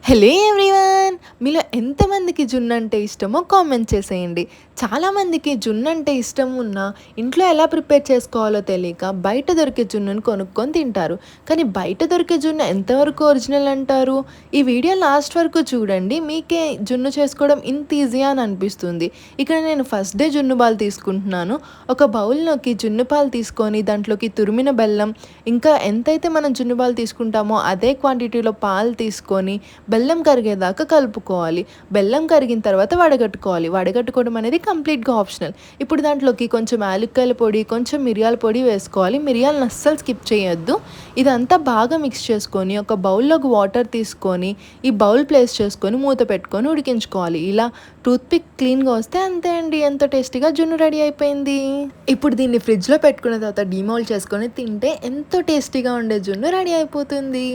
Hello everyone! మీలో ఎంతమందికి జున్ను అంటే ఇష్టమో కామెంట్ చేసేయండి. చాలామందికి జున్ను అంటే ఇష్టం ఉన్నా ఇంట్లో ఎలా ప్రిపేర్ చేసుకోవాలో తెలియక బయట దొరికే జున్నుని కొనుక్కొని తింటారు. కానీ బయట దొరికే జున్ను ఎంతవరకు ఒరిజినల్ అంటారు? ఈ వీడియో లాస్ట్ వరకు చూడండి. మీకే జున్ను చేసుకోవడం ఇంత ఈజీయా అని అనిపిస్తుంది. ఇక్కడ నేను ఫస్ట్ డే జున్ను పాలు తీసుకుంటున్నాను. ఒక బౌల్‌లోకి జున్ను పాలు తీసుకొని దాంట్లోకి తురిమిన బెల్లం, ఇంకా ఎంతైతే మనం జున్ను పాలు తీసుకుంటామో అదే క్వాంటిటీలో పాలు తీసుకొని బెల్లం కరిగేదాకా కలుపుకోవాలి. బెల్లం కరిగిన తర్వాత వడగట్టుకోవాలి. వడగట్టుకోవడం అనేది కంప్లీట్‌గా ఆప్షనల్. ఇప్పుడు దాంట్లోకి కొంచెం యాలుక్కాయల పొడి, కొంచెం మిరియాల పొడి వేసుకోవాలి. మిరియాలను అస్సలు స్కిప్ చేయొద్దు. ఇదంతా బాగా మిక్స్ చేసుకొని ఒక బౌల్‌లోకి వాటర్ తీసుకొని ఈ బౌల్ ప్లేస్ చేసుకొని మూత పెట్టుకొని ఉడికించుకోవాలి. ఇలా టూత్‌పిక్ క్లీన్‌గా వస్తే అంతే అండి. ఎంతో టేస్టీగా జున్ను రెడీ అయిపోయింది. ఇప్పుడు దీన్ని ఫ్రిడ్జ్‌లో పెట్టుకున్న తర్వాత డీమోల్డ్ చేసుకొని తింటే ఎంతో టేస్టీగా ఉండే జున్ను రెడీ అయిపోతుంది.